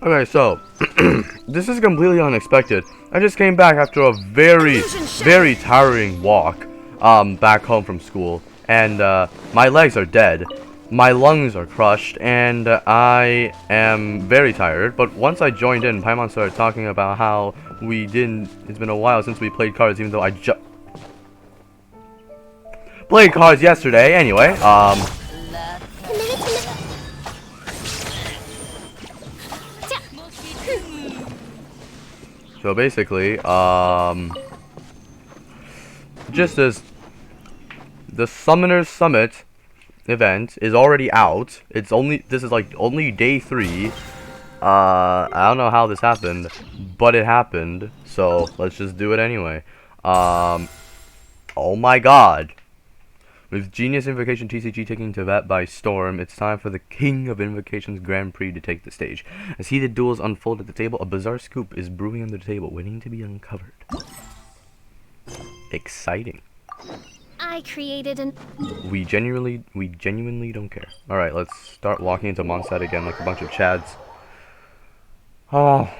Okay, so this is completely unexpected. I just came back after a very tiring walk back home from school, and my legs are dead, my lungs are crushed, and I am very tired. But once I joined in, Paimon started talking about how it's been a while since we played cards, even though I just played cards yesterday anyway. So basically, just as the Summoner's Summit event is already out, this is like only day 3. I don't know how this happened, but it happened, so let's just do it anyway. Oh my god. With Genius Invocation TCG taking Tibet by storm, it's time for the King of Invocations Grand Prix to take the stage. As heated duels unfold at the table, a bizarre scoop is brewing under the table, waiting to be uncovered. Exciting. I created an... We genuinely don't care. Alright, let's start walking into Mondstadt again like a bunch of chads. Oh.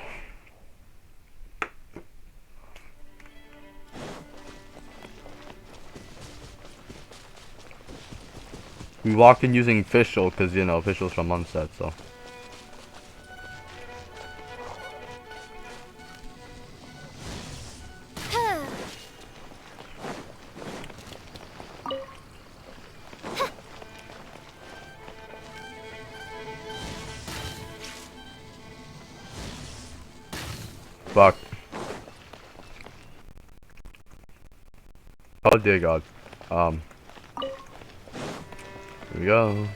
We walked in using Fischl, because, you know, Fischl's from Mondstadt, so. Fuck. Oh dear god. Here we go.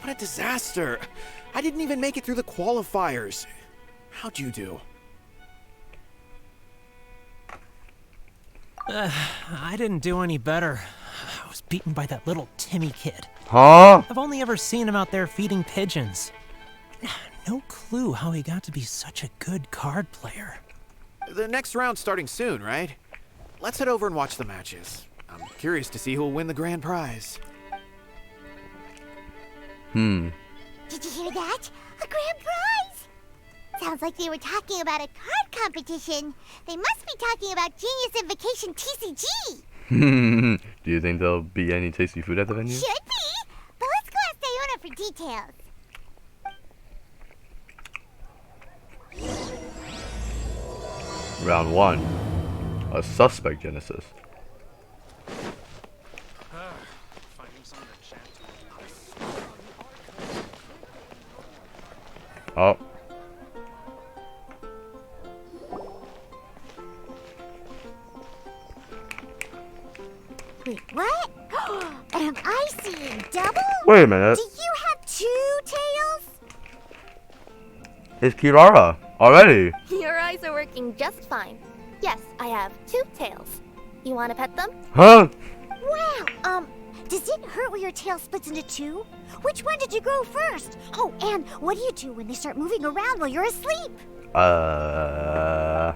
What a disaster! I didn't even make it through the qualifiers. How'd you do? I didn't do any better. I was beaten by that little Timmy kid. Huh? I've only ever seen him out there feeding pigeons. No clue how he got to be such a good card player. The next round's starting soon, right? Let's head over and watch the matches. I'm curious to see who'll win the grand prize. Did you hear that? A grand prize! Sounds like they were talking about a card competition. They must be talking about Genius Invocation TCG. Do you think there'll be any tasty food at the venue? Should be, but let's go ask Diona for details. Round 1. A suspect genesis. Oh. Wait, what? Am I seeing double? Wait a minute. Do you have 2 tails? It's Kirara. Already. Your eyes are working just fine. Yes, I have 2 tails. You want to pet them? Huh? Wow, does it hurt when your tail splits into 2? Which one did you grow first? Oh, and what do you do when they start moving around while you're asleep? Oh,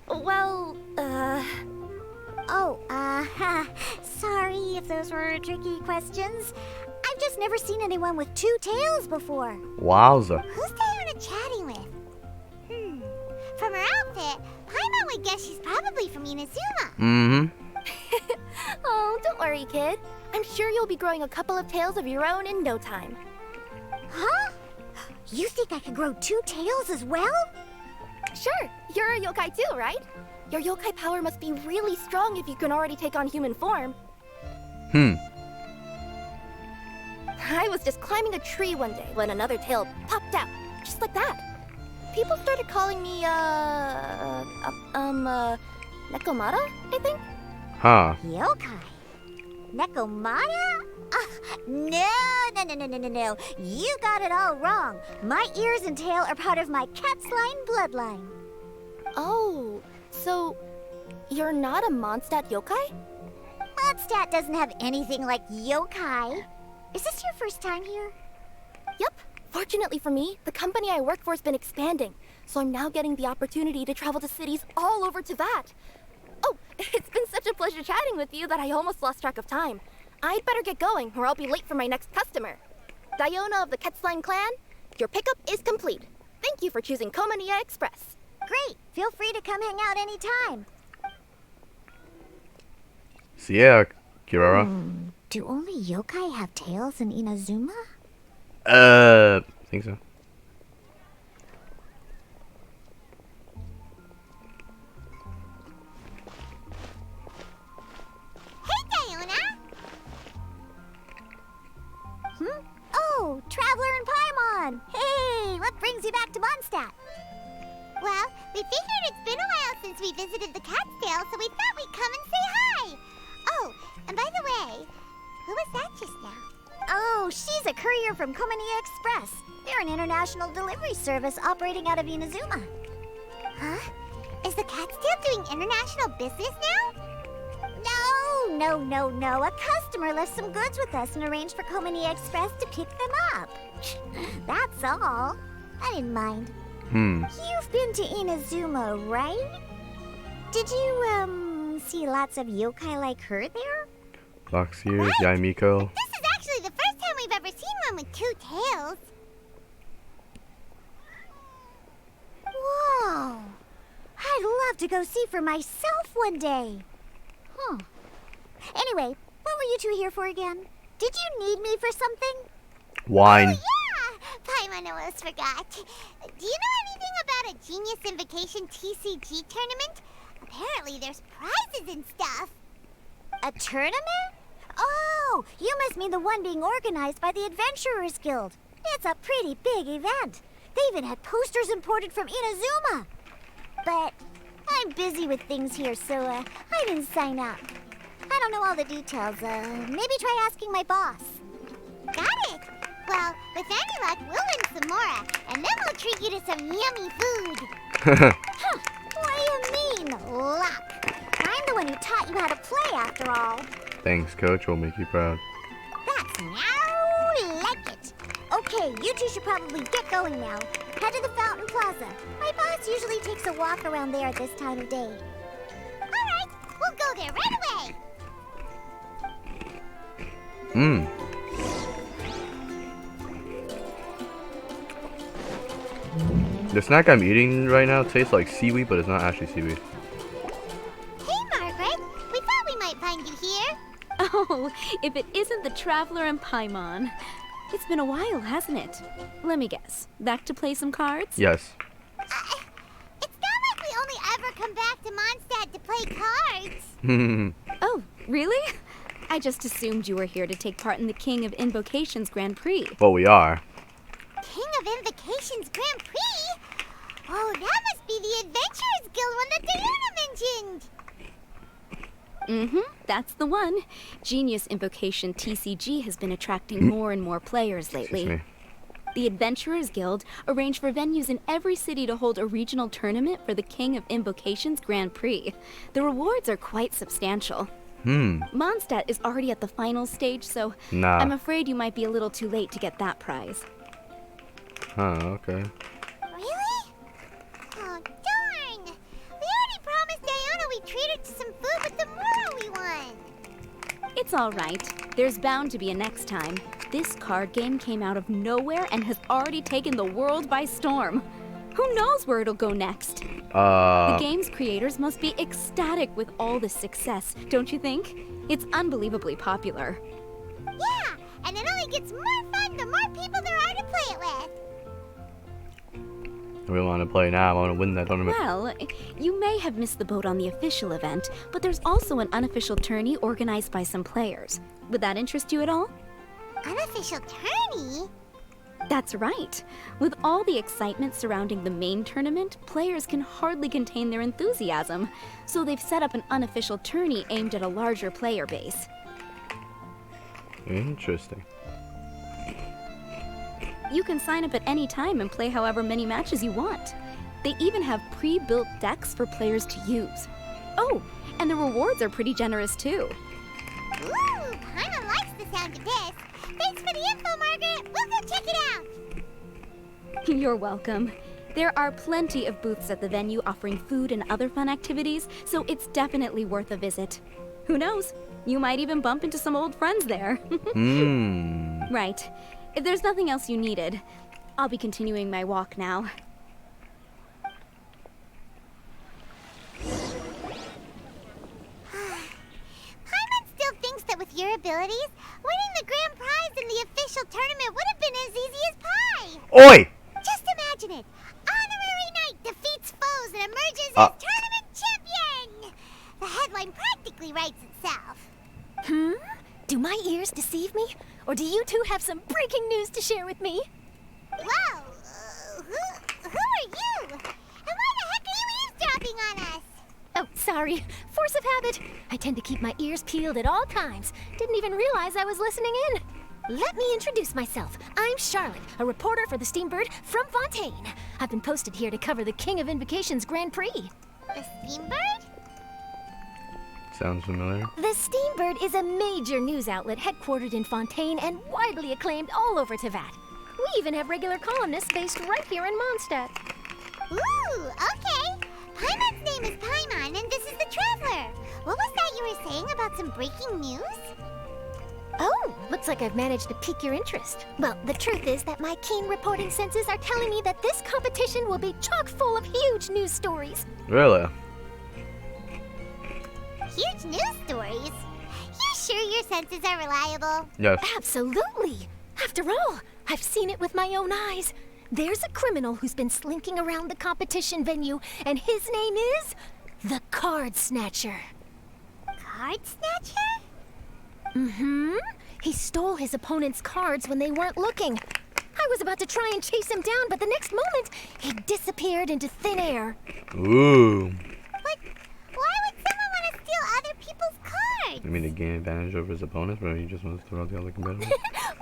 well, sorry if those were tricky questions. I've just never seen anyone with 2 tails before. Wowza. Who's Diona chatting with? From her outfit, Paimon would guess she's probably from Inazuma. oh, don't worry, kid. I'm sure you'll be growing a couple of tails of your own in no time. Huh? You think I could grow 2 tails as well? Sure, you're a yokai too, right? Your yokai power must be really strong if you can already take on human form. I was just climbing a tree one day when another tail popped out, just like that. People started calling me, Nekomata, I think? Huh. Yokai? Nekomata? No. You got it all wrong. My ears and tail are part of my cat's line bloodline. Oh, so you're not a Mondstadt yokai? Mondstadt doesn't have anything like yokai. Is this your first time here? Yep, Fortunately for me, the company I work for has been expanding, so I'm now getting the opportunity to travel to cities all over Teyvat. Oh, it's been such a pleasure chatting with you that I almost lost track of time. I'd better get going, or I'll be late for my next customer. Diona of the Quetzline clan, your pickup is complete. Thank you for choosing Komania Express. Great. Feel free to come hang out anytime. So yeah, Kirara. Do only yokai have tails in Inazuma? I think so. Hey, Diona! Oh, Traveler and Paimon! Hey, what brings you back to Mondstadt? Well, we figured it's been a while since we visited the Cat's-tail, so we thought we'd come and say hi! Oh, and by the way, who was that just now? Oh, she's a courier from Komania Express. They're an international delivery service operating out of Inazuma. Huh? Is the Cat's-tail doing international business now? No. A customer left some goods with us and arranged for Komania Express to pick them up. That's all. I didn't mind. You've been to Inazuma, right? Did you, see lots of yokai like her there? Boxiers, Right. Yaimiko. This is actually the first time we've ever seen one with two tails. Whoa! I'd love to go see for myself one day. Huh. Anyway, what were you two here for again? Did you need me for something? Wine. Oh, yeah! Paimon almost forgot. Do you know anything about a Genius Invocation TCG tournament? Apparently there's prizes and stuff. A tournament? Oh, you must mean the one being organized by the Adventurers Guild. It's a pretty big event. They even had posters imported from Inazuma. But I'm busy with things here, so I didn't sign up. I don't know all the details. Maybe try asking my boss. Got it. Well, with any luck, we'll win some more, and then we'll treat you to some yummy food. Huh, what do you mean, luck? I'm the one who taught you how to play, after all. Thanks, coach. We'll make you proud. That's now like it. Okay, you two should probably get going now. Head to the Fountain Plaza. My boss usually takes a walk around there at this time of day. All right, we'll go there right away. The snack I'm eating right now tastes like seaweed, but it's not actually seaweed. Hey, Margaret. We thought we might find you here. Oh, if it isn't the Traveler and Paimon. It's been a while, hasn't it? Let me guess. Back to play some cards? Yes. It's not like we only ever come back to Mondstadt to play cards. Oh, really? I just assumed you were here to take part in the King of Invocations Grand Prix. Well, we are. King of Invocations Grand Prix? Oh, that must be the Adventurers Guild one that Diana mentioned. That's the one. Genius Invocation TCG has been attracting more and more players lately. Excuse me. The Adventurers Guild arranged for venues in every city to hold a regional tournament for the King of Invocations Grand Prix. The rewards are quite substantial. Mondstadt is already at the final stage, so Nah. I'm afraid you might be a little too late to get that prize. Okay. Really? Oh, darn. We already promised Diana we'd treat her to some food with the Muro we won. It's all right. There's bound to be a next time. This card game came out of nowhere and has already taken the world by storm. Who knows where it'll go next? The game's creators must be ecstatic with all this success, don't you think? It's unbelievably popular. Yeah, and it only gets more fun the more people there are to play it with. We want to play now. I want to win that tournament. Well, you may have missed the boat on the official event, but there's also an unofficial tourney organized by some players. Would that interest you at all? Unofficial tourney? That's right. With all the excitement surrounding the main tournament, players can hardly contain their enthusiasm. So they've set up an unofficial tourney aimed at a larger player base. Interesting. You can sign up at any time and play however many matches you want. They even have pre-built decks for players to use. Oh, and the rewards are pretty generous too. Ooh, Paimon likes the sound of this. Thanks for the info, Margaret. We'll go check it out. You're welcome. There are plenty of booths at the venue offering food and other fun activities, so it's definitely worth a visit. Who knows? You might even bump into some old friends there. Hmm. Right. If there's nothing else you needed, I'll be continuing my walk now. Paimon still thinks that with your abilities, winning the grand prize in the official tournament would have been as easy as pie. Oi! Just imagine it. Honorary Knight defeats foes and emerges as tournament champion. The headline practically writes itself. Do my ears deceive me? Or do you two have some breaking news to share with me? Whoa! Who are you? And why the heck are you eavesdropping on us? Oh, sorry. Force of habit. I tend to keep my ears peeled at all times. Didn't even realize I was listening in. Let me introduce myself. I'm Charlotte, a reporter for the Steambird from Fontaine. I've been posted here to cover the King of Invocations Grand Prix. The Steambird? Sounds familiar. The Steambird is a major news outlet headquartered in Fontaine and widely acclaimed all over Teyvat. We even have regular columnists based right here in Mondstadt. Ooh, okay. Paimon's name is Paimon, and this is the Traveler. What was that you were saying about some breaking news? Oh, looks like I've managed to pique your interest. Well, the truth is that my keen reporting senses are telling me that this competition will be chock full of huge news stories. Really? Huge news stories? You sure your senses are reliable? Yes. Absolutely. After all, I've seen it with my own eyes. There's a criminal who's been slinking around the competition venue, and his name is the Card Snatcher. Card Snatcher? Mm-hmm. He stole his opponent's cards when they weren't looking. I was about to try and chase him down, but the next moment, he disappeared into thin air. Ooh. But why would someone want to steal other people's cards? You mean to gain advantage over his opponents, but he just wants to throw out the other competitors?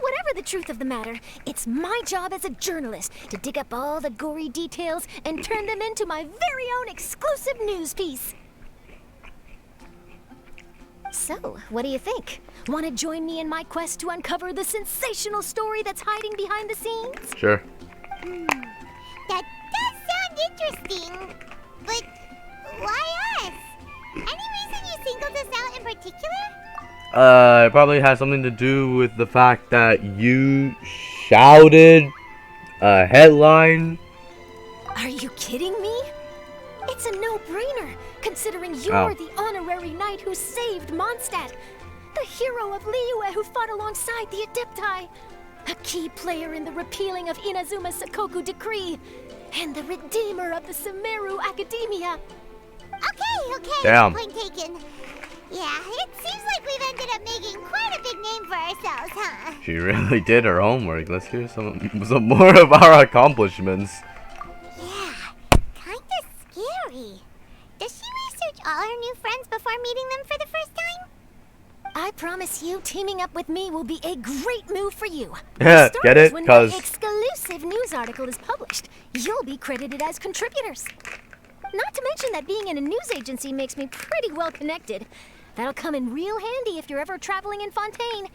Whatever the truth of the matter, it's my job as a journalist to dig up all the gory details and turn them into my very own exclusive news piece. So, what do you think? Want to join me in my quest to uncover the sensational story that's hiding behind the scenes? Sure. That does sound interesting. But why us? Any reason you singled us out in particular? It probably has something to do with the fact that you shouted a headline. Are you kidding me? It's a no-brainer, considering you're the honorary knight who saved Mondstadt, the hero of Liyue who fought alongside the Adepti, a key player in the repealing of Inazuma's Sakoku decree, and the redeemer of the Sumeru Academia. Okay, Damn. point taken. Yeah, it seems like we've ended up making quite a big name for ourselves, huh? She really did her homework. Let's hear some more of our accomplishments. Yeah, kinda scary. Does she research all her new friends before meeting them for the first time? I promise you, teaming up with me will be a great move for you. Yeah, For get it? starters, when 'Cause- my exclusive news article is published, you'll be credited as contributors. Not to mention that being in a news agency makes me pretty well connected. That'll come in real handy if you're ever traveling in Fontaine.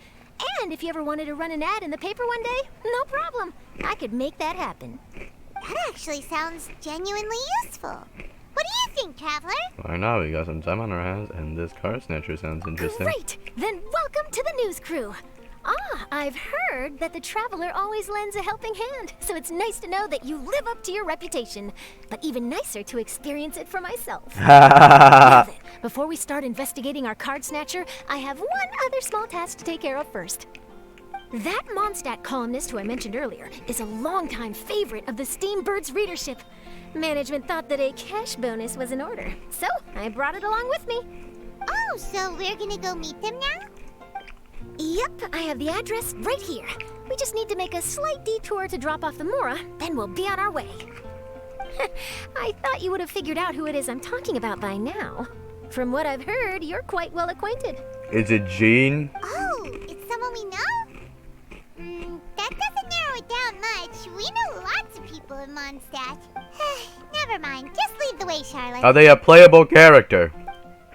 And if you ever wanted to run an ad in the paper one day, no problem. I could make that happen. That actually sounds genuinely useful. What do you think, Traveler? Why not? We got some time on our hands, and this card snatcher sounds interesting. Great! Then welcome to the news crew. I've heard that the Traveler always lends a helping hand, so it's nice to know that you live up to your reputation. But even nicer to experience it for myself. Now then, before we start investigating our card snatcher, I have one other small task to take care of first. That Mondstadt columnist who I mentioned earlier is a longtime favorite of the Steambird's readership. Management thought that a cash bonus was in order, so I brought it along with me. Oh, so we're gonna go meet them now? Yep, I have the address right here. We just need to make a slight detour to drop off the Mora, then we'll be on our way. I thought you would have figured out who it is I'm talking about by now. From what I've heard, you're quite well acquainted. Is it Jean? Oh, it's someone we know? That doesn't narrow it down much. We know lots of people in Mondstadt. Never mind. Just lead the way, Charlotte. Are they a playable character?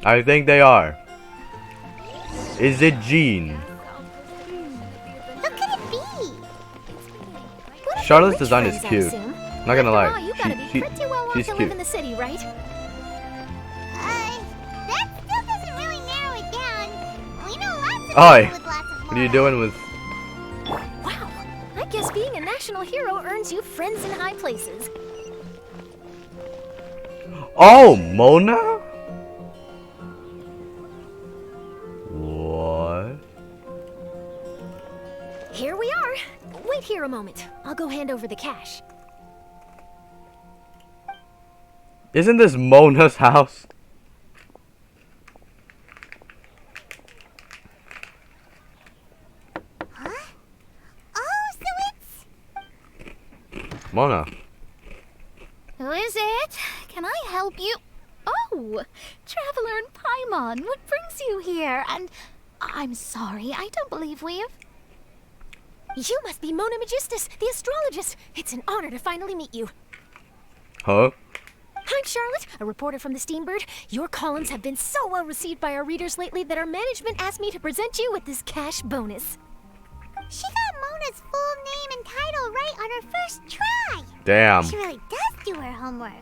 I think they are. Is it Jean? Who could it be? What if Charlotte's Rich design is friends, I cute. assume. Not gonna After lie. all, you gotta be pretty well off She's to live cute. in the city, right? That still doesn't really narrow it down. We know lots of Oi, people with lots of what are you Mona. doing with... Wow. I guess being a national hero earns you friends in high places. Oh, Mona? What? Here we are. Wait here a moment. I'll go hand over the cash. Isn't this Mona's house? Huh? Oh, so it's... Mona. Who is it? Can I help you? Oh, Traveler and Paimon, what brings you here? And I'm sorry, I don't believe we've... You must be Mona Magistus, the astrologist. It's an honor to finally meet you. Huh? I'm Charlotte, a reporter from the Steambird. Your columns have been so well received by our readers lately that our management asked me to present you with this cash bonus. She got Mona's full name and title right on her first try. Damn. She really does do her homework.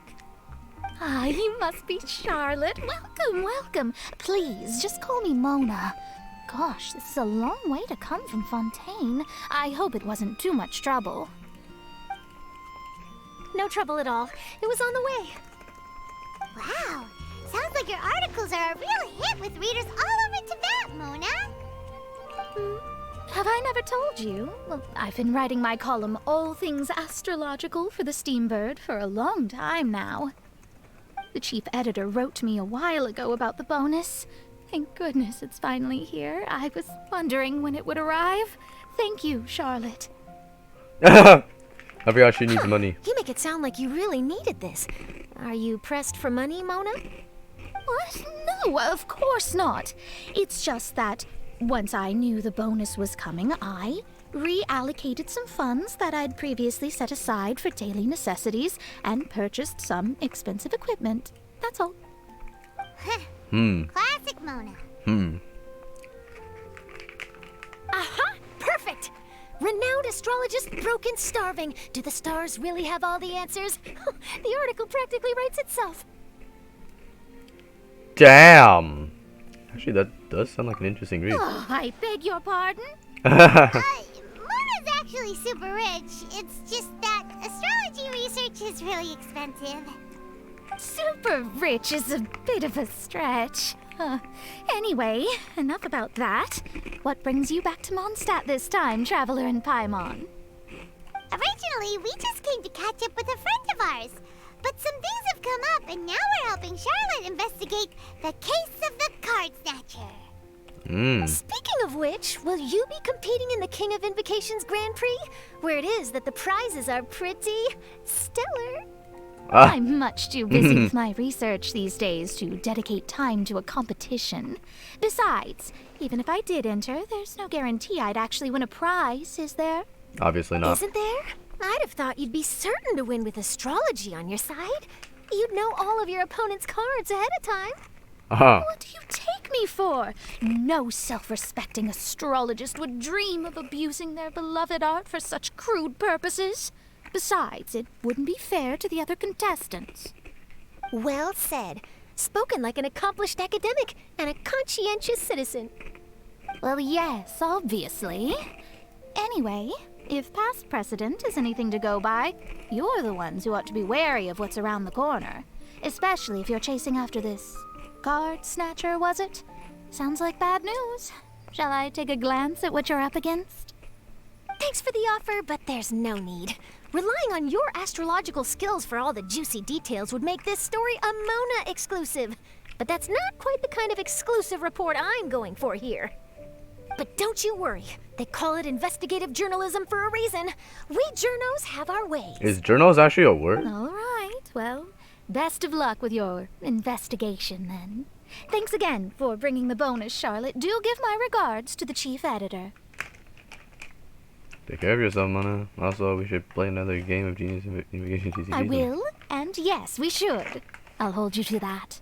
Ah, you must be Charlotte. Welcome, welcome. Please, just call me Mona. Gosh, this is a long way to come from Fontaine. I hope it wasn't too much trouble. No trouble at all. It was on the way. Wow. Sounds like your articles are a real hit with readers all over Tibet, Mona. Have I never told you? Well, I've been writing my column, All Things Astrological, for the Steambird for a long time now. The chief editor wrote to me a while ago about the bonus. Thank goodness it's finally here. I was wondering when it would arrive. Thank you, Charlotte. I forgot she needs money. You make it sound like you really needed this. Are you pressed for money, Mona? What? No, of course not. It's just that once I knew the bonus was coming, I reallocated some funds that I'd previously set aside for daily necessities and purchased some expensive equipment. That's all. Classic Mona. Aha! Perfect! Renowned astrologist, broken starving. Do the stars really have all the answers? The article practically writes itself. Damn. Actually, that does sound like an interesting read. Oh, I beg your pardon? Mona's actually super rich. It's just that astrology research is really expensive. Super rich is a bit of a stretch. Anyway, enough about that. What brings you back to Mondstadt this time, Traveler and Paimon? Originally, we just came to catch up with a friend of ours. But some things have come up, and now we're helping Charlotte investigate the case of the Card Snatcher. Speaking of which, will you be competing in the King of Invocations Grand Prix? Where it is that the prizes are pretty stellar. I'm much too busy with my research these days to dedicate time to a competition. Besides, even if I did enter, there's no guarantee I'd actually win a prize, is there? Obviously not. Isn't there? I'd have thought you'd be certain to win with astrology on your side. You'd know all of your opponent's cards ahead of time. What do you take me for? No self-respecting astrologist would dream of abusing their beloved art for such crude purposes. Besides, it wouldn't be fair to the other contestants. Well said. Spoken like an accomplished academic and a conscientious citizen. Well, yes, obviously. Anyway, if past precedent is anything to go by, you're the ones who ought to be wary of what's around the corner. Especially if you're chasing after this card snatcher, was it? Sounds like bad news. Shall I take a glance at what you're up against? Thanks for the offer, but there's no need. Relying on your astrological skills for all the juicy details would make this story a Mona exclusive. But that's not quite the kind of exclusive report I'm going for here. But don't you worry. They call it investigative journalism for a reason. We journos have our ways. Is journals actually a word? All right, well, best of luck with your investigation then. Thanks again for bringing the bonus, Charlotte. Do give my regards to the chief editor. Take care of yourself, Mona. Also, we should play another game of Genius Invocation TCG. I will, and yes, we should. I'll hold you to that.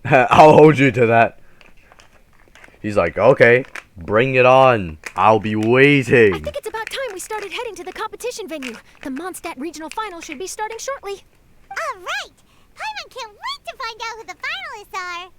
I'll hold you to that. He's like, okay, bring it on. I'll be waiting. I think it's about time we we started heading to the competition venue. The Mondstadt Regional Final should be starting shortly. All right! Paimon can't wait to find out who the finalists are!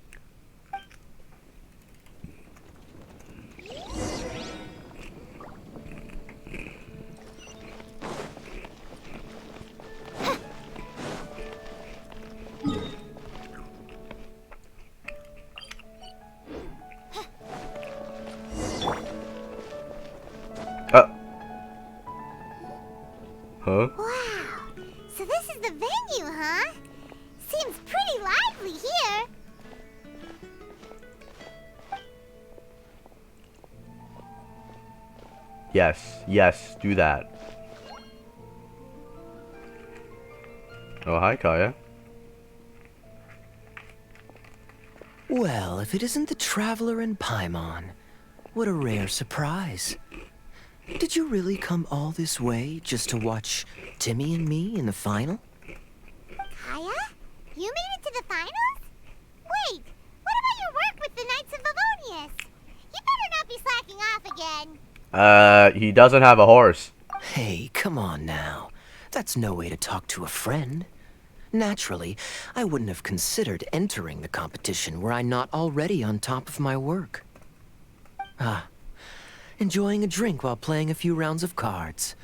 Huh? Wow! So this is the venue, huh? Seems pretty lively here. Yes, do that. Oh, hi, Kaya. Well, if it isn't the Traveler and Paimon, what a rare surprise. Did you really come all this way just to watch Timmy and me in the final? Kaya? You made it to the finals? Wait, what about your work with the Knights of Livonius? You better not be slacking off again. He doesn't have a horse. Hey, come on now. That's no way to talk to a friend. Naturally, I wouldn't have considered entering the competition were I not already on top of my work. Enjoying a drink while playing a few rounds of cards.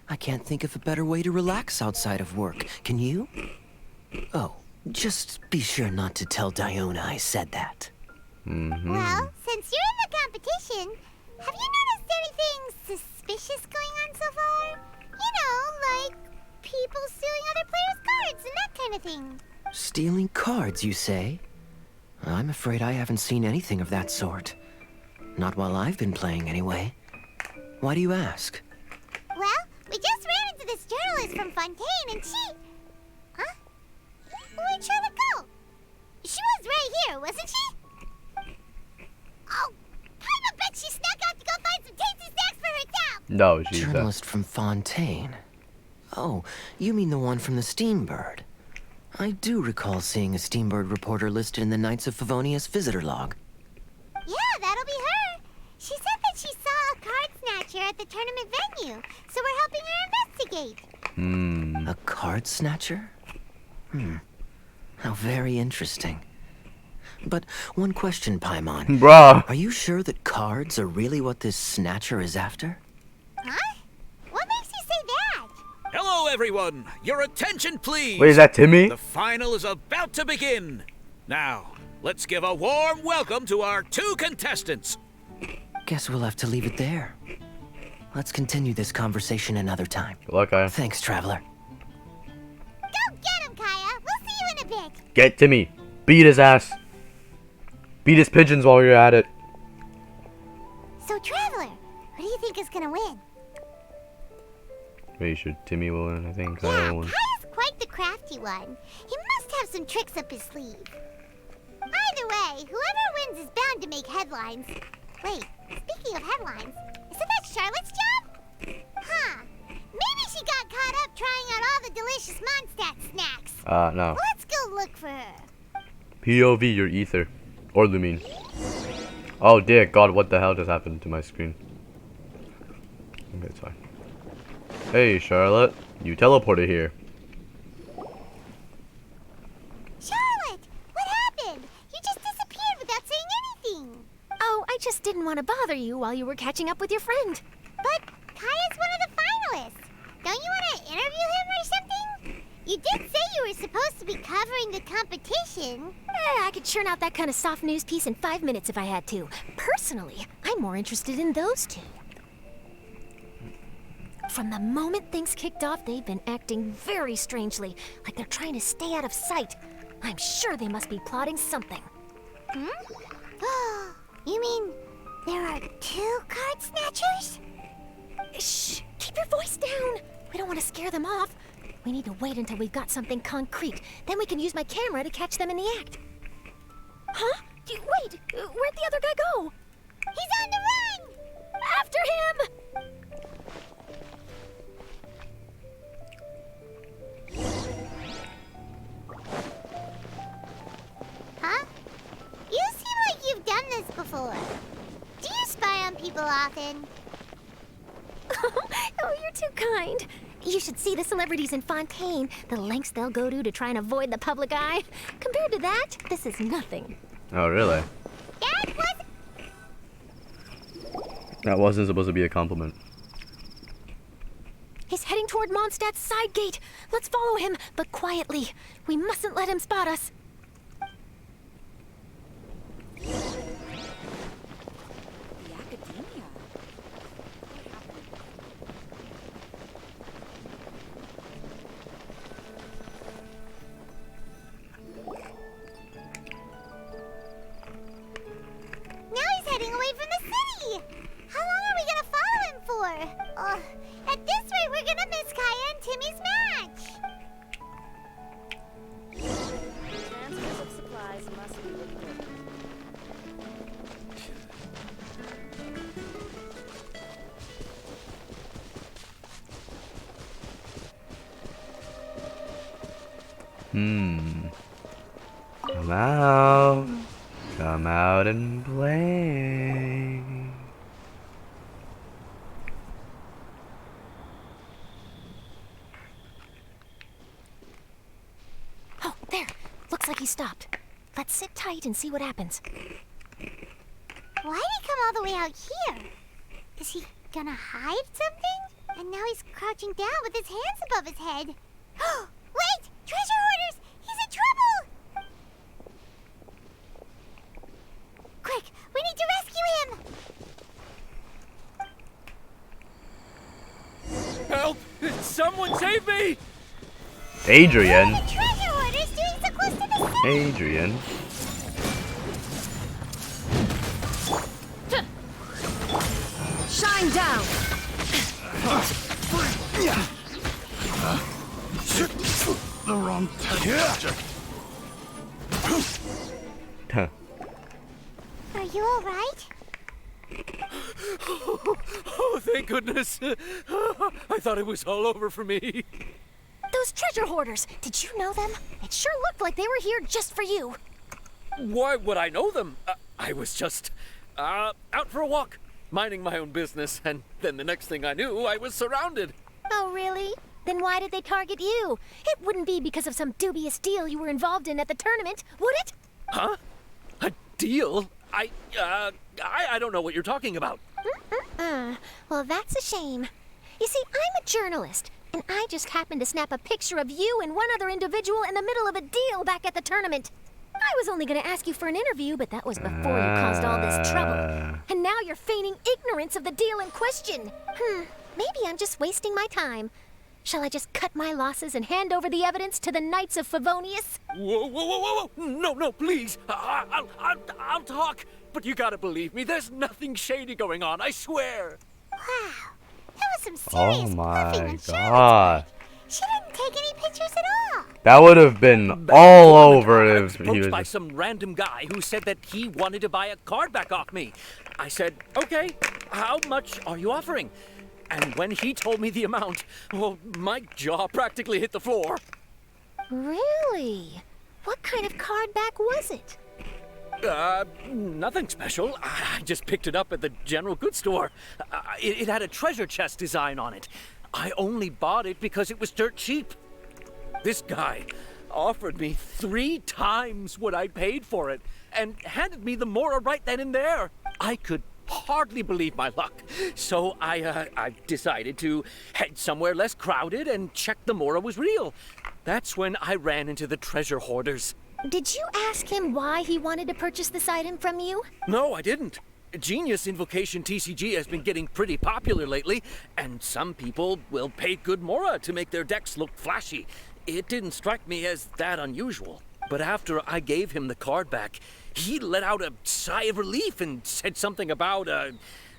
I can't think of a better way to relax outside of work. Can you? Oh, just be sure not to tell Diona I said that. Well, since you're in the competition, have you noticed anything suspicious going on so far? You know, like people stealing other players' cards and that kind of thing. Stealing cards, you say? I'm afraid I haven't seen anything of that sort. Not while I've been playing, anyway. Why do you ask? Well, we just ran into this journalist from Fontaine and she... Huh? Where'd Charlotte go? She was right here, wasn't she? Oh, I bet she snuck out to go find some tasty snacks for herself! No, she's Journalist from Fontaine. Oh, you mean the one from the Steambird. I do recall seeing a Steambird reporter listed in the Knights of Favonius visitor log. Yeah, that'll be her. She said that she saw a card snatcher at the tournament venue, so we're helping her investigate. A card snatcher? How very interesting. But one question, Paimon. Bruh. Are you sure that cards are really what this snatcher is after? Huh? What makes you say that? Hello, everyone! Your attention, please! Wait, is that Timmy? The final is about to begin. Now, let's give a warm welcome to our 2 contestants. Guess we'll have to leave it there. Let's continue this conversation another time. Good luck, Kaya. Thanks, Traveler. Go get him, Kaya. We'll see you in a bit. Get Timmy. Beat his ass. Beat his pigeons while you're at it. So, Traveler, who do you think is gonna win? Pretty sure Timmy will win, I think. Yeah, Kaya will win. Kaya's quite the crafty one. He must have some tricks up his sleeve. Either way, whoever wins is bound to make headlines. Wait, speaking of headlines, isn't that Charlotte's job? Huh. Maybe she got caught up trying out all the delicious Mondstadt snacks. No. Let's go look for her. POV, your ether. Or Lumine. Oh dear God, what the hell just happened to my screen? Okay, it's fine. Hey Charlotte, you teleported here. Charlotte, what happened? You just disappeared without saying anything. Oh, I just didn't want to bother you while you were catching up with your friend. But Kaya's one of the finalists. Don't you want to interview him or something? You did say you were supposed to be covering the competition. I could churn out that kind of soft news piece in 5 minutes if I had to. Personally, I'm more interested in those 2. From the moment things kicked off, they've been acting very strangely, like they're trying to stay out of sight. I'm sure they must be plotting something. You mean there are 2 card snatchers? Shh! Keep your voice down! We don't want to scare them off. We need to wait until we've got something concrete. Then we can use my camera to catch them in the act. Huh? Wait! Where'd the other guy go? He's on the run! After him! Huh? You seem like you've done this before. Do you spy on people often? Oh, you're too kind. You should see the celebrities in Fontaine, the lengths they'll go to try and avoid the public eye. Compared to that, this is nothing. Oh, really? That was That wasn't supposed to be a compliment. He's heading toward Mondstadt's side gate. Let's follow him, but quietly. We mustn't let him spot us. Now he's heading away from the city. How long are we gonna follow him for? At this rate, we're gonna miss Kaya and Timmy's match. Transfers of supplies must be recorded. Come out. Come out and play. Oh, there. Looks like he stopped. Let's sit tight and see what happens. Why'd he come all the way out here? Is he gonna hide something? And now he's crouching down with his hands above his head. Wait! Treasure hoarders! He's in trouble! Quick! We need to rescue him! Help! Someone save me! Adrian. The treasure hoarders doing so close to the city! Adrian. Shine down! The wrong subject. Huh. Are you alright? Oh, thank goodness. I thought it was all over for me. Those treasure hoarders, did you know them? It sure looked like they were here just for you. Why would I know them? I was just out for a walk, minding my own business, and then the next thing I knew, I was surrounded. Oh, really? Then why did they target you? It wouldn't be because of some dubious deal you were involved in at the tournament, would it? Huh? A deal? I don't know what you're talking about. Well, that's a shame. You see, I'm a journalist, and I just happened to snap a picture of you and one other individual in the middle of a deal back at the tournament. I was only going to ask you for an interview, but that was before you caused all this trouble. And now you're feigning ignorance of the deal in question. Maybe I'm just wasting my time. Shall I just cut my losses and hand over the evidence to the Knights of Favonius? Whoa. No, please. I'll talk. But you gotta believe me, there's nothing shady going on, I swear. Wow. That was some serious Oh bluffing my on Charlotte's god. part. She didn't take any pictures at all. That would have been all over I if was he approached was by just... some random guy who said that he wanted to buy a card back off me. I said, okay, how much are you offering? And when he told me the amount, well, my jaw practically hit the floor. Really? What kind of card back was it? Nothing special. I just picked it up at the general goods store. It had a treasure chest design on it. I only bought it because it was dirt cheap. This guy offered me 3 times what I paid for it and handed me the Mora right then and there. I could hardly believe my luck. So I decided to head somewhere less crowded and check the Mora was real. That's when I ran into the treasure hoarders. Did you ask him why he wanted to purchase this item from you? No, I didn't. Genius Invocation TCG has been getting pretty popular lately, and some people will pay good Mora to make their decks look flashy. It didn't strike me as that unusual. But after I gave him the card back, he let out a sigh of relief and said something about,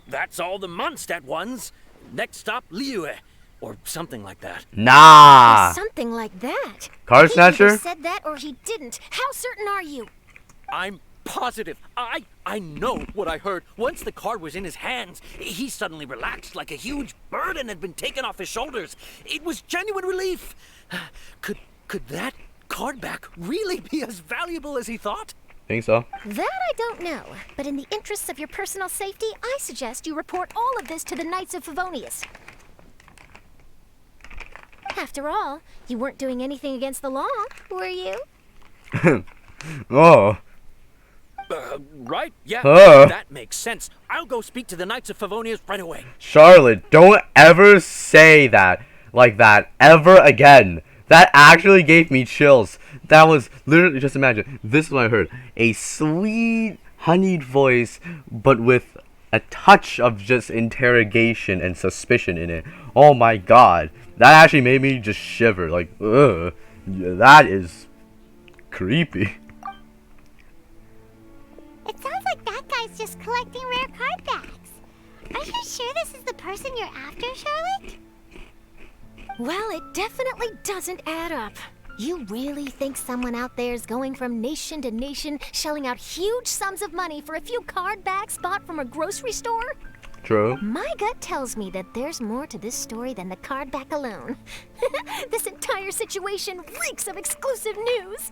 that's all the Mondstadt ones. Next stop, Liyue. Or something like that. Nah. Something like that. Card He snatcher? either said that or he didn't. How certain are you? I'm positive. I know what I heard. Once the card was in his hands, he suddenly relaxed like a huge burden had been taken off his shoulders. It was genuine relief. Could that card back really be as valuable as he thought? Think so? That I don't know. But in the interests of your personal safety, I suggest you report all of this to the Knights of Favonius. After all, you weren't doing anything against the law, were you? Oh. Right? Yeah, Huh. that makes sense. I'll go speak to the Knights of Favonius right away. Charlotte, don't ever say that like that ever again. That actually gave me chills. That was literally, just imagine, this is what I heard. A sweet, honeyed voice, but with a touch of just interrogation and suspicion in it. Oh my god. That actually made me just shiver. Like, ugh. That is creepy. It sounds like that guy's just collecting rare card backs. Are you sure this is the person you're after, Charlotte? Well, it definitely doesn't add up. You really think someone out there is going from nation to nation, shelling out huge sums of money for a few card backs bought from a grocery store? True. My gut tells me that there's more to this story than the card back alone. This entire situation reeks of exclusive news.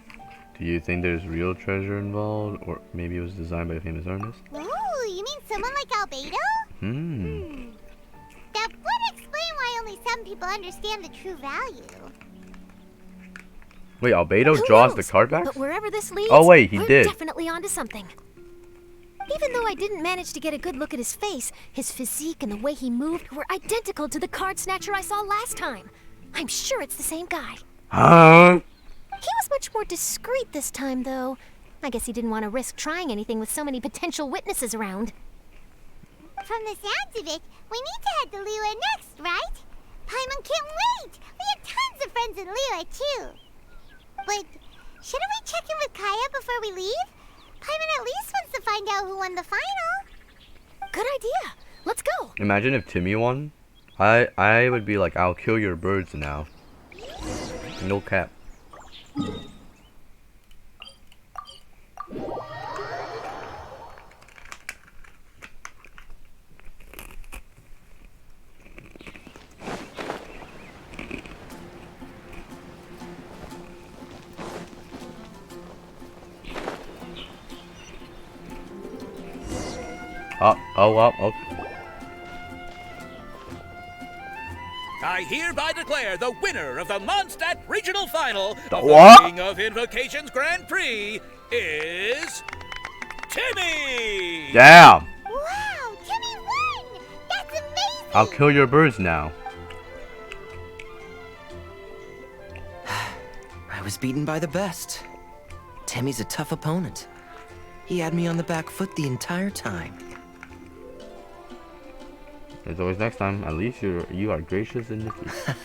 Do you think there's real treasure involved? Or maybe it was designed by a famous artist? Ooh, you mean someone like Albedo? That would explain why only some people understand the true value. Wait, Albedo Who draws knows? the card backs? But wherever this leads, Oh, wait, he we're did. definitely onto something. Even though I didn't manage to get a good look at his face, his physique and the way he moved were identical to the card snatcher I saw last time. I'm sure it's the same guy. Huh? He was much more discreet this time, though. I guess he didn't want to risk trying anything with so many potential witnesses around. From the sounds of it, we need to head to Liyue next, right? Paimon can't wait! We have tons of friends in Liyue, too. But shouldn't we check in with Kaya before we leave? Paimon at least wants to find out who won the final. Good idea. Let's go. Imagine if Timmy won. I would be like, I'll kill your birds now. No cap. Oh. I hereby declare the winner of the Mondstadt Regional Final of What? the King of Invocations Grand Prix is Timmy! Damn! Wow, Timmy won! That's amazing! I'll kill your birds now. I was beaten by the best. Timmy's a tough opponent. He had me on the back foot the entire time. There's always next time. At least you are gracious in defeat.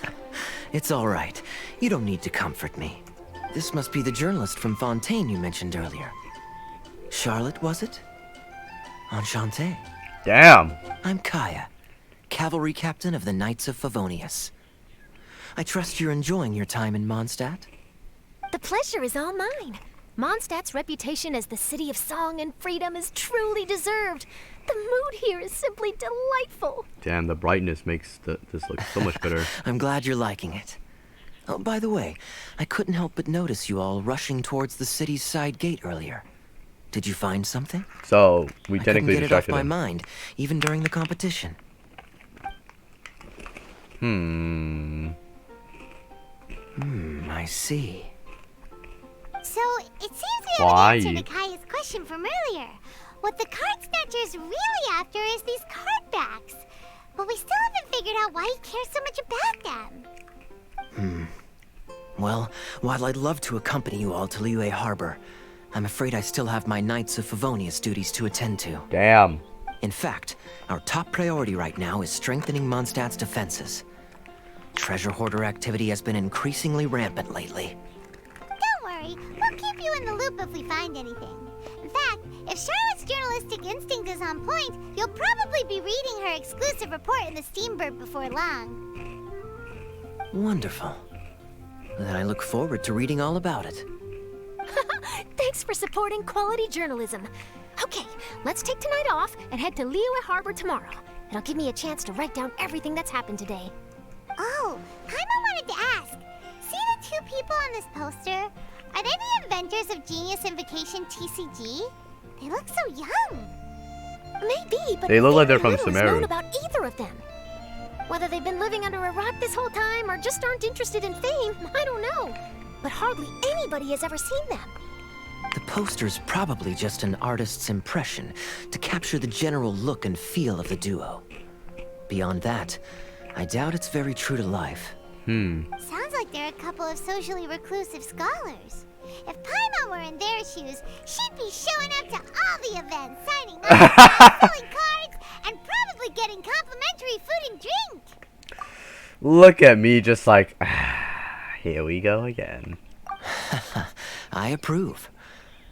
It's all right. You don't need to comfort me. This must be the journalist from Fontaine you mentioned earlier. Charlotte, was it? Enchanté. Damn! I'm Kaya, cavalry captain of the Knights of Favonius. I trust you're enjoying your time in Mondstadt? The pleasure is all mine. Mondstadt's reputation as the city of song and freedom is truly deserved. The mood here is simply delightful. Damn, the brightness makes this look so much better. I'm glad you're liking it. Oh, by the way, I couldn't help but notice you all rushing towards the city's side gate earlier. Did you find something? So, we I couldn't technically get it off distracted my him. mind, even during the competition. I see. So, it seems we Why? have an answer to Kaya's question from earlier. What the card snatcher's really after is these card backs. But we still haven't figured out why he cares so much about them. Well, while I'd love to accompany you all to Liyue Harbor, I'm afraid I still have my Knights of Favonius duties to attend to. Damn. In fact, our top priority right now is strengthening Mondstadt's defenses. Treasure hoarder activity has been increasingly rampant lately. Don't worry, we'll keep you in the loop if we find anything. In fact, if Charlotte's journalistic instinct is on point, you'll probably be reading her exclusive report in the Steambird before long. Wonderful. Then I look forward to reading all about it. Thanks for supporting quality journalism. Okay, let's take tonight off and head to Liyue Harbor tomorrow. It'll give me a chance to write down everything that's happened today. Oh, Paimon wanted to ask. See the two people on this poster? Are they the inventors of Genius Invocation TCG? They look so young. Maybe, but They look like they're very from little is Sumeru. known about either of them. Whether they've been living under a rock this whole time or just aren't interested in fame, I don't know. But hardly anybody has ever seen them. The poster's probably just an artist's impression to capture the general look and feel of the duo. Beyond that, I doubt it's very true to life. Sounds like they're a couple of socially reclusive scholars. If Paimon were in their shoes, she'd be showing up to all the events, signing autographs, pulling cards, and probably getting complimentary food and drink. Look at me just like, here we go again. I approve.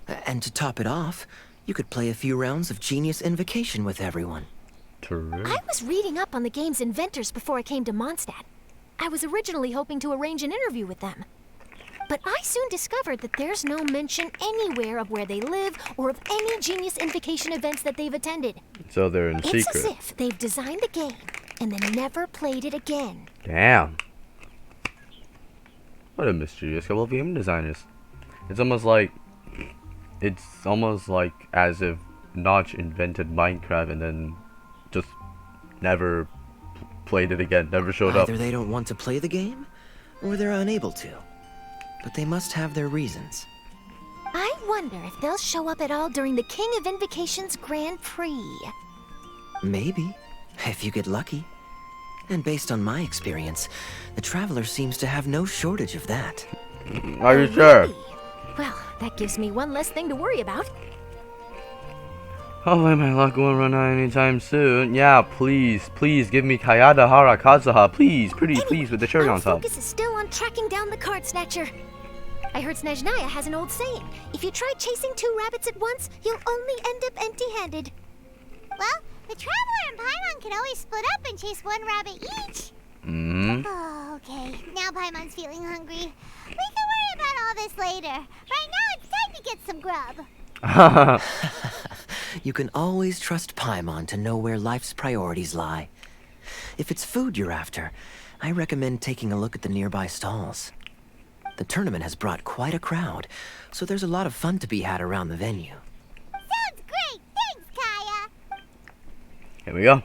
And to top it off, you could play a few rounds of Genius Invocation with everyone. True. I was reading up on the game's inventors before I came to Mondstadt. I was originally hoping to arrange an interview with them. But I soon discovered that there's no mention anywhere of where they live or of any Genius Invocation events that they've attended. So they're in It's secret. as if they've designed the game and then never played it again. Damn. What a mysterious couple of game designers. It's almost like as if Notch invented Minecraft and then just never played it again, never showed up. Either they don't want to play the game, or they're unable to. But they must have their reasons. I wonder if they'll show up at all during the King of Invocation's Grand Prix. Maybe, if you get lucky. And based on my experience, the Traveler seems to have no shortage of that. Are you sure? Really? Well, that gives me one less thing to worry about. Hopefully my luck won't run out anytime soon. Yeah, please give me Kayada Hara Kazuha. Please, pretty please, with the cherry on Our top. focus is still on tracking down the card snatcher. I heard Snezhnaya has an old saying. If you try chasing 2 rabbits at once, you'll only end up empty-handed. Well, the Traveler and Paimon can always split up and chase 1 rabbit each. Oh, okay. Now Paimon's feeling hungry. We can worry about all this later. Right now, it's time to get some grub. You can always trust Paimon to know where life's priorities lie. If it's food you're after, I recommend taking a look at the nearby stalls. The tournament has brought quite a crowd, so there's a lot of fun to be had around the venue. Sounds great. Thanks, Kaya. Here we go.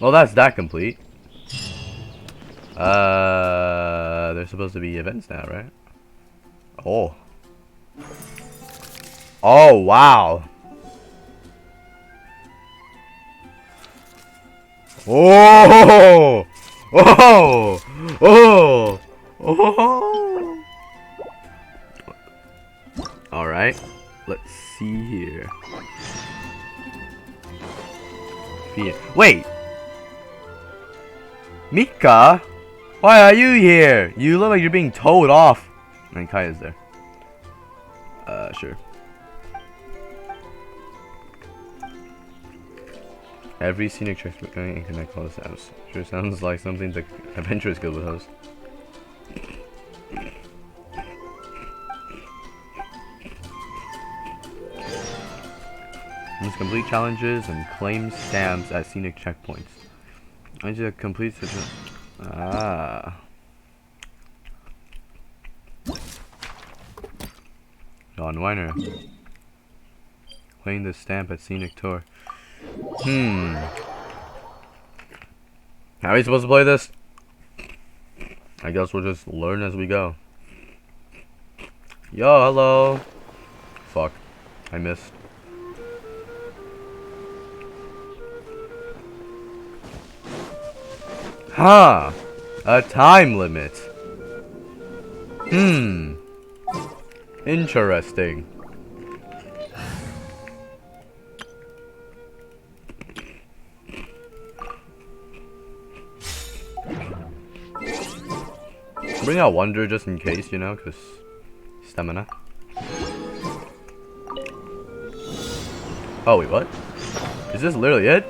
Well, that's that complete. There's supposed to be events now, right? Oh. Oh, wow. Oh! Oh! Oh! Oh! Alright. Let's see here. Wait! Mika? Why are you here? You look like you're being towed off. And Kaya's there. Sure. Every scenic trip and connect all the steps. Sure sounds like something the Adventurous Guild would host. Must complete challenges and claim stamps at scenic checkpoints. I need to complete such a... John Weiner. Claim the stamp at scenic tour. How are we supposed to play this? I guess we'll just learn as we go. Yo, hello. Fuck. I missed. Huh. A time limit. Interesting. Bring out Wonder just in case, you know, because stamina. Oh, wait, what? Is this literally it?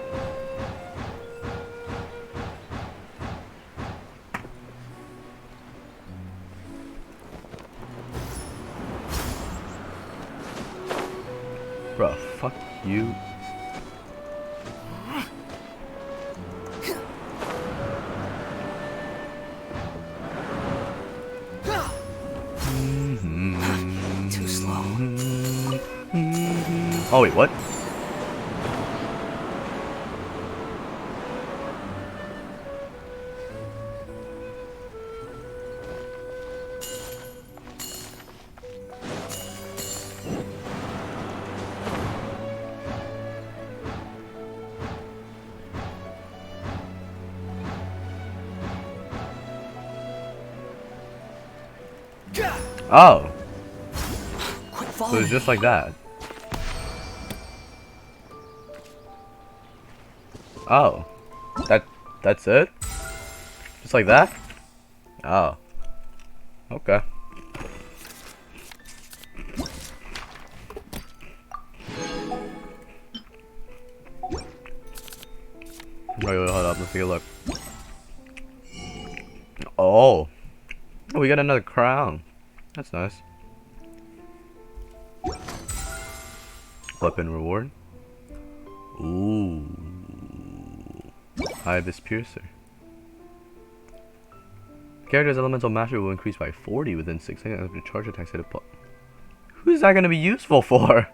Bro, fuck you. Too slow. Oh wait, what? Oh. Quit So following it's just me. like that. Oh. That's it? Just like that? Oh. Okay. Wait, hold up. Let's take a look. Oh. Oh, we got another crown. That's nice. Weapon reward. Ooh. Ibis Piercer. Character's elemental mastery will increase by 40 within 6 seconds after charge attacks hit a point. Who's that gonna be useful for?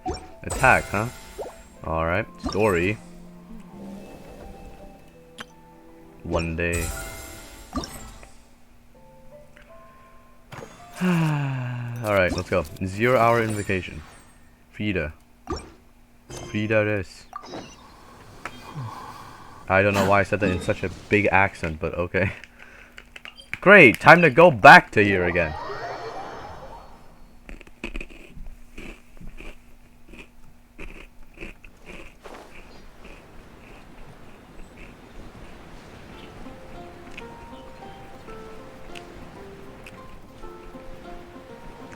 Attack, huh? Alright. Story. One day. Alright, let's go. 0 hour invocation. Frida. Frida this. I don't know why I said that in such a big accent, but okay. Great! Time to go back to here again.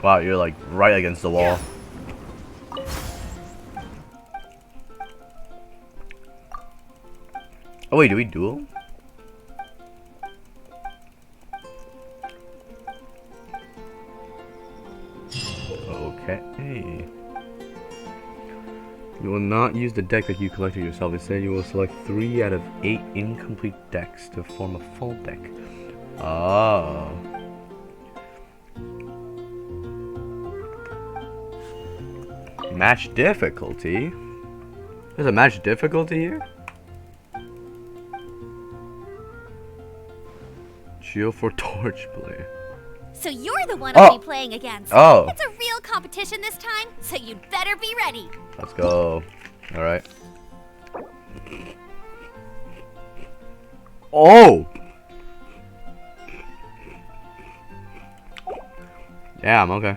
Wow, you're like right against the wall. Oh wait, do we duel? Okay. You will not use the deck that you collected yourself. Instead, you will select 3 out of 8 incomplete decks to form a full deck. Oh. Match difficulty? There's a match difficulty here? Shield for torch player. So you're the one I'll be playing against. Oh. It's a real competition this time, so you'd better be ready. Let's go. Alright. Oh! Damn, okay.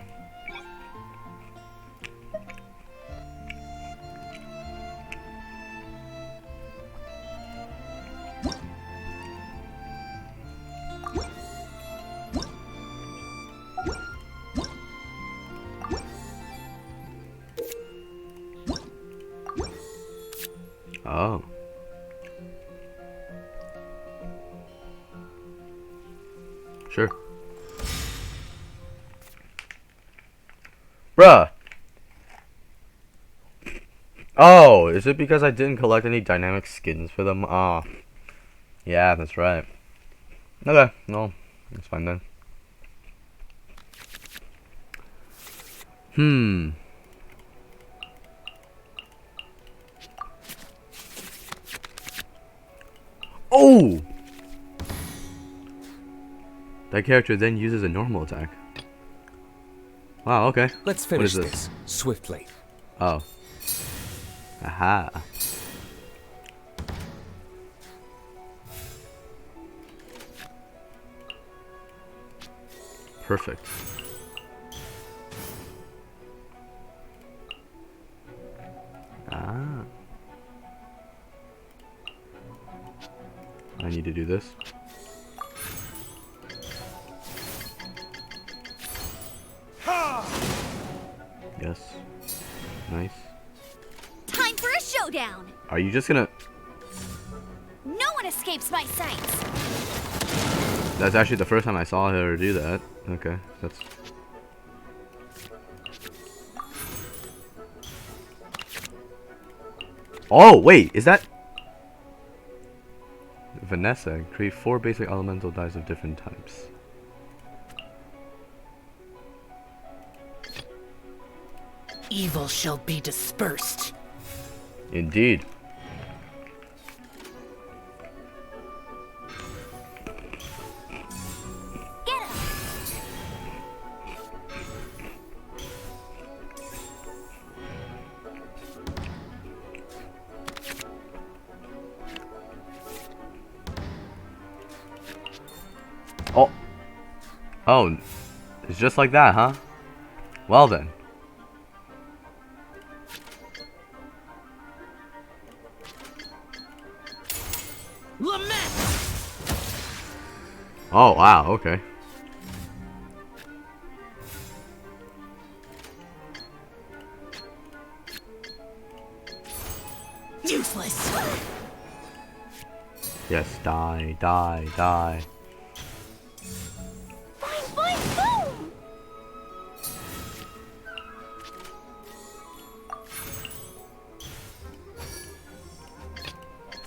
Oh. Sure. Bruh. Oh, is it because I didn't collect any dynamic skins for them? Ah. Yeah, that's right. Okay, no. That's fine then. Oh! That character then uses a normal attack. Wow, okay. Let's finish this swiftly. Oh. Aha. Perfect. Ah. I need to do this. Yes. Nice. Time for a showdown. Are you just gonna... No one escapes my sights. That's actually the first time I saw her do that. Okay, that's... Oh, wait, is that... Vanessa, create 4 basic elemental dice of different types. Evil shall be dispersed. Indeed. Get him. Oh. Oh. It's just like that, huh? Well then. Lament! Oh wow, okay. Useless. Yes, die, die, die. Fine, fine, boom!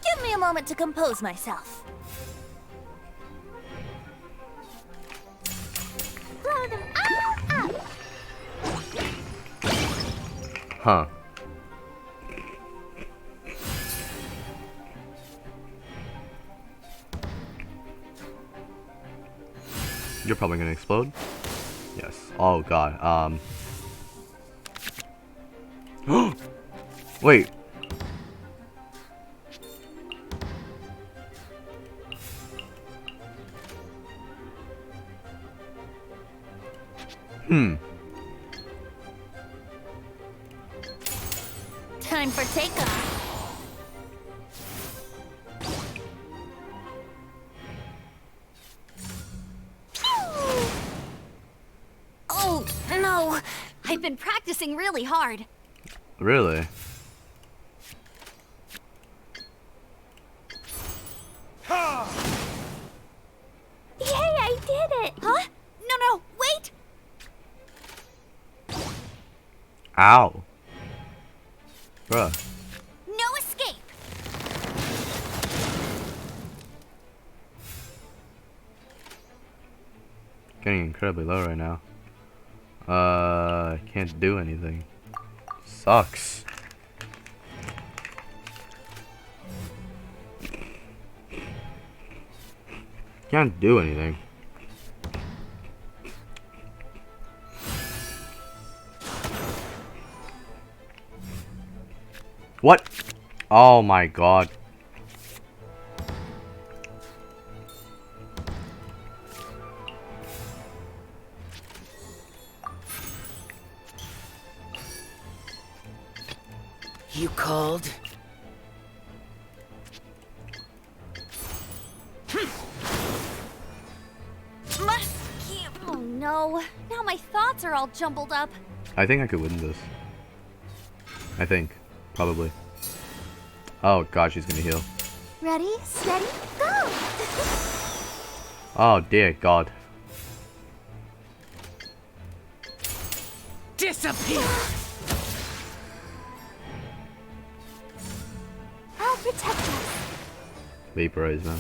Give me a moment to compose myself. Blow them all up! Huh. You're probably gonna explode. Yes. Oh god. Wait. Time for takeoff. Oh, no. I've been practicing really hard. Really? Yay, I did it! Huh? No, wait! Ow. Bruh. No escape! Getting incredibly low right now. I can't do anything. Sucks. Can't do anything. What? Oh my god. You called? Oh no. Now my thoughts are all jumbled up. I think I could win this. I think. Probably. Oh god, she's gonna heal. Ready, steady, go! Oh dear god. Disappear! I'll protect us. Vaporize now.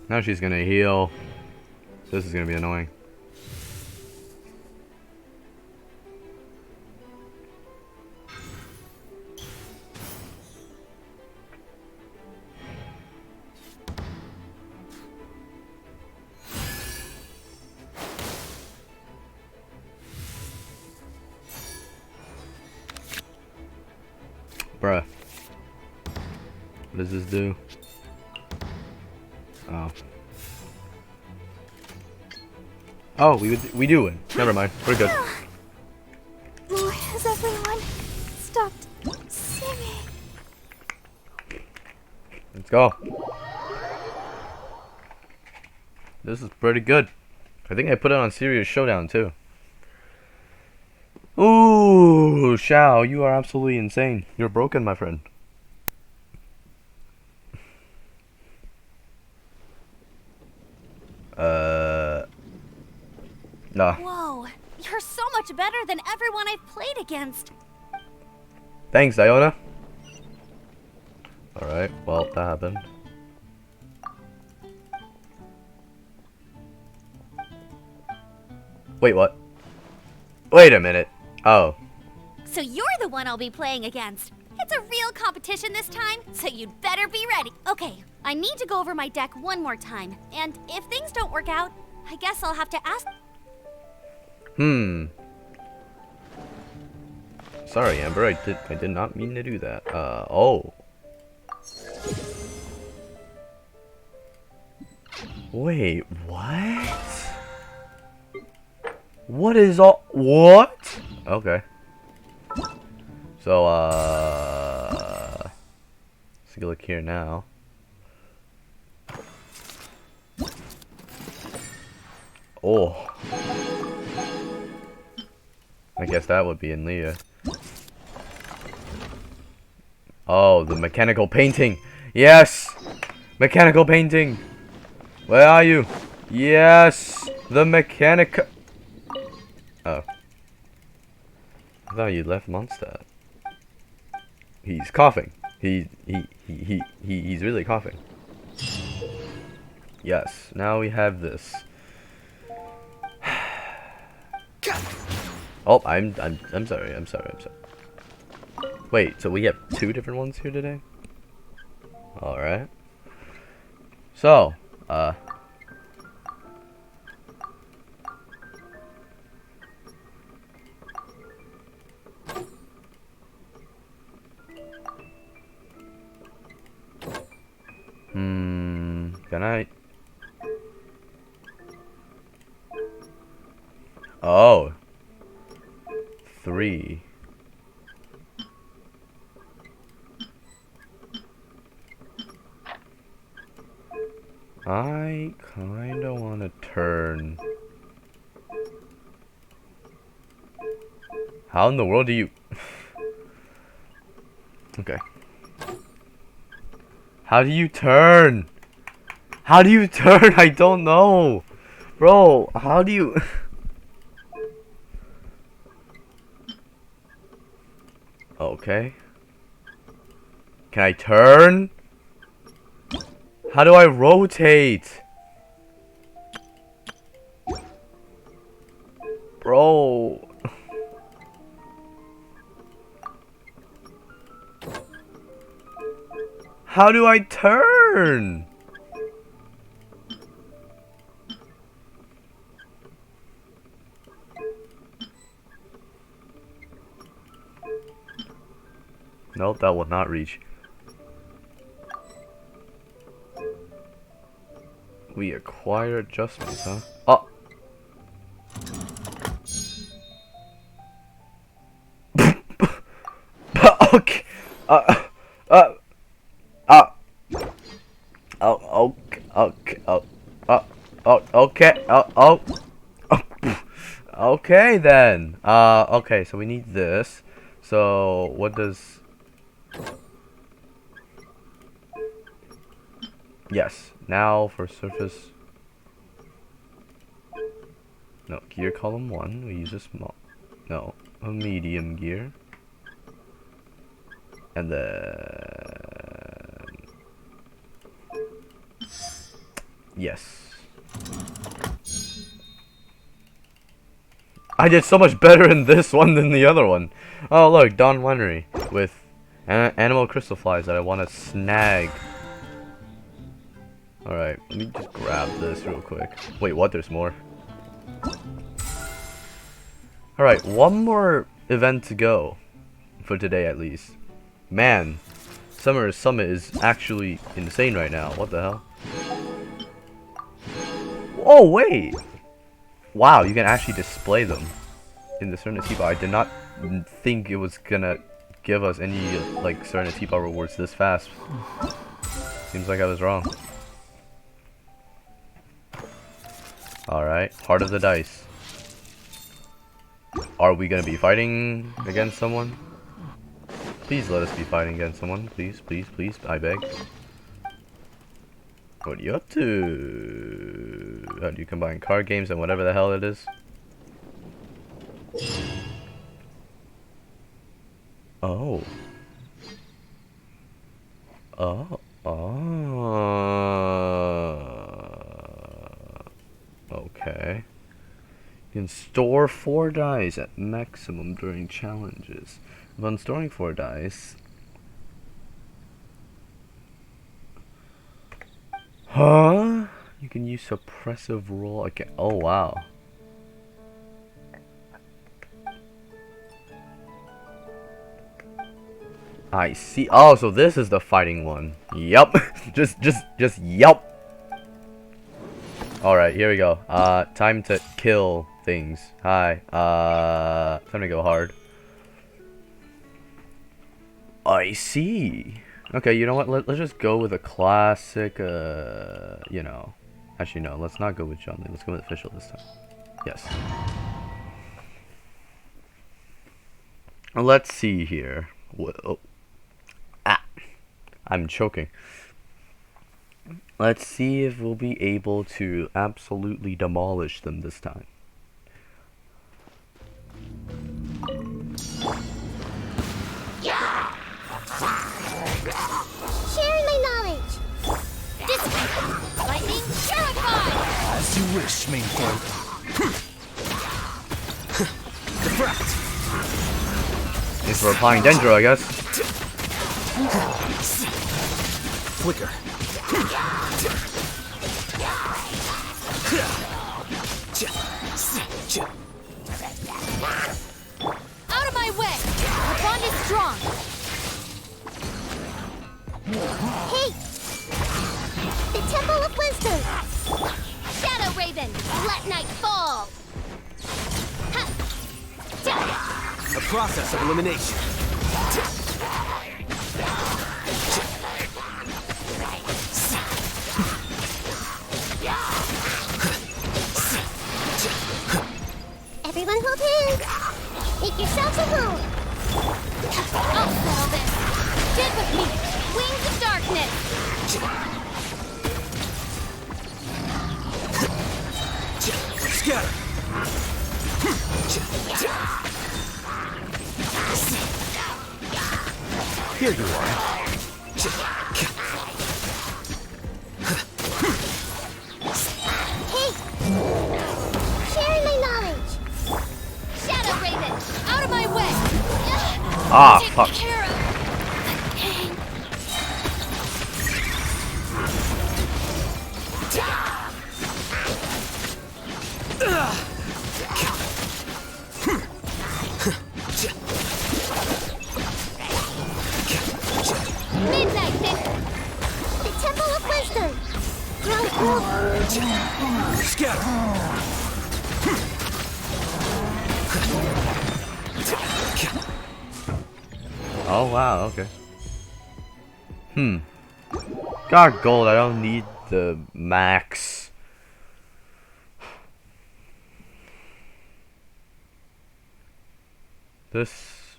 Now she's gonna heal. This is gonna be annoying. Bruh. What does this do? Oh. Oh, we do win. Never mind. We're good. Has everyone stopped singing? Let's go. This is pretty good. I think I put it on Serious Showdown too. Ooh, Shao, you are absolutely insane. You're broken, my friend. Nah. Whoa, you're so much better than everyone I've played against. Thanks, Iona. Alright, well, that happened. Wait, what? Wait a minute. Oh. So you're the one I'll be playing against. It's a real competition this time, so you'd better be ready. Okay, I need to go over my deck one more time, and if things don't work out, I guess I'll have to ask... Sorry, Amber, I did not mean to do that. Oh. Wait, what? What is all? What? Okay. So, let's take a look here now. Oh. I guess that would be in Leah. Oh, the mechanical painting. Yes! Mechanical painting. Where are you? Yes! The mechanical... Oh. I thought you left Mondstadt. He's coughing. He's really coughing. Yes. Now we have this. Oh, I'm sorry. I'm sorry. Wait, so we have 2 different ones here today? All right. So, can I? Oh. 3. I kinda wanna turn. How in the world do you? Okay. How do you turn? How do you turn? I don't know. Bro, how do you... Okay. Can I turn? How do I rotate? Bro. How do I turn? Nope, that will not reach. We acquire adjustments, huh? Oh! Okay. Oh, okay. Okay. Okay then. Okay, so we need this. So, what does... Yes. Now for surface... No, gear column 1. We use a small... No, a medium gear. And then... Yes. I did so much better in this one than the other one. Oh look, Dawn Winery with animal crystal flies that I want to snag. Alright, let me just grab this real quick. Wait, what? There's more. Alright, one more event to go. For today at least. Man, Summer Summit is actually insane right now. What the hell? Oh wait! Wow, you can actually display them in the Serenity Bar. I did not think it was gonna give us any like Serenity Bar rewards this fast. Seems like I was wrong. Alright, Heart of the Dice. Are we gonna be fighting against someone? Please let us be fighting against someone. Please, please, please, I beg. What are you up to? How do you combine card games and whatever the hell it is? Oh. Oh. Okay. You can store 4 dice at maximum during challenges. Upon storing 4 dice... Huh? You can use suppressive roll again. Oh wow. I see. Oh, so this is the fighting one. Yup. just yup. Alright, here we go. Time to kill things. Hi. Time to go hard. I see. Okay, you know what? Let's just go with a classic, you know. Actually, no. Let's not go with John Lee. Let's go with official this time. Yes. Let's see here. Whoa. Ah. I'm choking. Let's see if we'll be able to absolutely demolish them this time. Sharing my knowledge. This lightning purified! As you wish, main folk. Diffract. If we're applying Dendro, I guess. Flicker. Out of my way! Our bond is strong! Hey! The Temple of Wisdom! Shadow Raven, let night fall! A process of elimination. Everyone hold hands! Make yourselves at home! I'll settle this! Stand with me! Wings of darkness! Scatter. Here you are. Hey! Sharing my knowledge! Shadow Raven, out of my way! Ah, Take fuck. care of the pain. Midnight, The Temple of Wisdom! Grow. Scatter. Oh wow, okay. Got gold, I don't need the max. This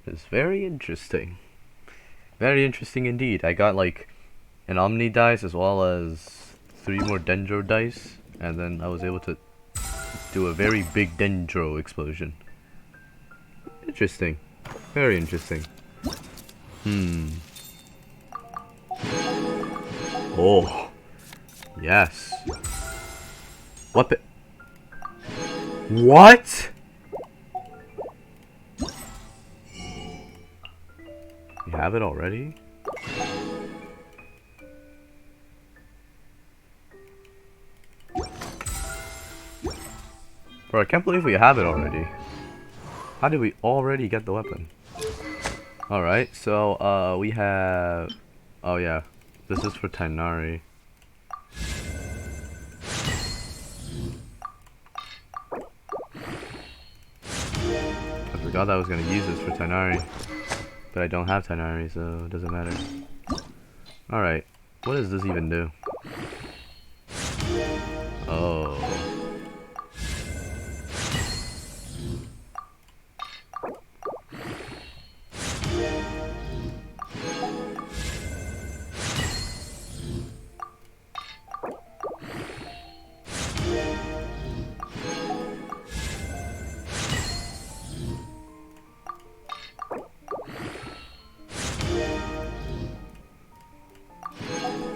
is very interesting. Very interesting indeed. I got like an Omni dice as well as 3 more Dendro dice, and then I was able to do a very big Dendro explosion. Interesting. Very interesting. Oh. Yes. Weapon. What? You have it already? Bro, I can't believe we have it already. How did we already get the weapon? Alright, so, we have... Oh yeah, this is for Tainari. I forgot I was gonna use this for Tainari. But I don't have Tainari, so it doesn't matter. Alright, what does this even do? Oh.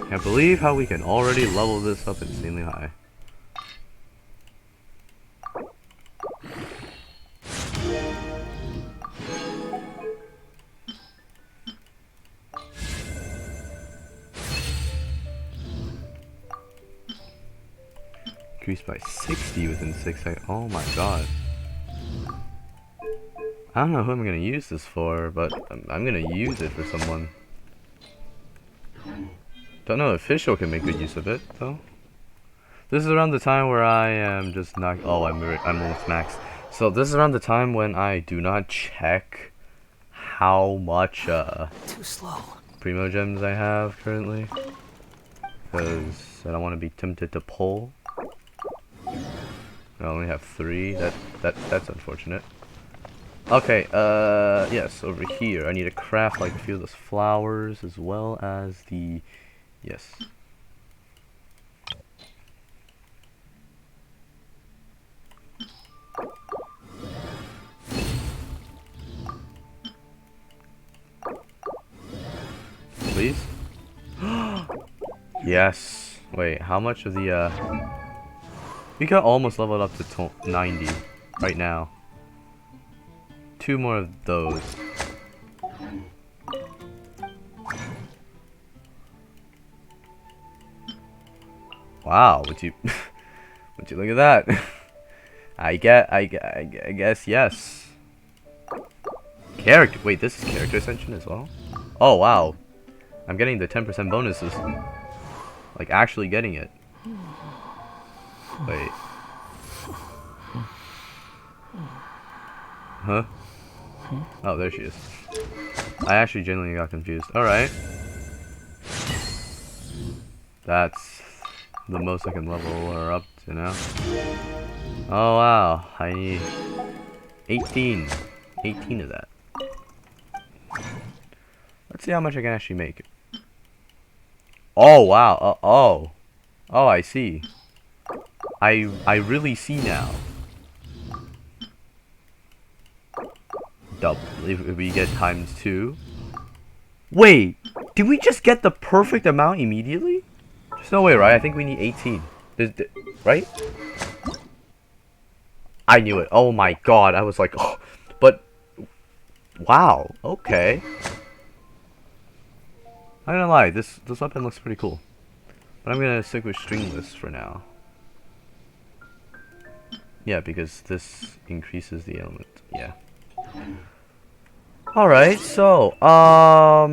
Can't believe how we can already level this up insanely high. Increased by 60 within 6 seconds. Oh my god. I don't know who I'm gonna use this for, but I'm gonna use it for someone. Don't know if Official can make good use of it, though. This is around the time where I am just not. Oh, I'm almost maxed. So this is around the time when I do not check how much Too slow. primo gems I have currently, because I don't want to be tempted to pull. I only have 3. That's unfortunate. Okay, yes, over here I need to craft like a few of those flowers as well as the, yes. Please? Yes. Wait, how much of the, we got almost leveled up to 90 right now. 2 more of those. Wow, would you would you look at that? I guess yes. Character, wait, this is character ascension as well? Oh wow. I'm getting the 10% bonuses. Like actually getting it. Wait. Huh? Oh, there she is. I actually genuinely got confused. Alright. That's the most I can level her up to now. Oh wow. I need 18. 18 of that. Let's see how much I can actually make. Oh wow. Oh. Oh, I see. I really see now. Double if we get ×2. Wait, did we just get the perfect amount immediately? There's no way, right? I think we need 18. Right? I knew it. Oh my god, I was like, oh, but wow, okay. I'm not gonna lie, this weapon looks pretty cool. But I'm gonna stick with stringless for now. Yeah, because this increases the element. Yeah. Alright, so, time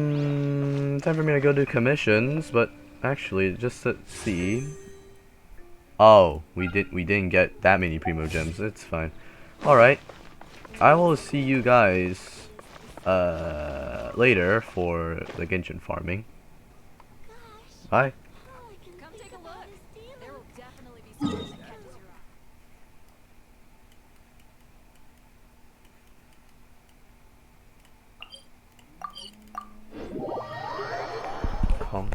for me to go do commissions, but actually, just to see. Oh, we didn't get that many primo gems, it's fine. Alright, I will see you guys, later for the Genshin farming. Bye. Come take a look. There will definitely be something that catches your eye. Come.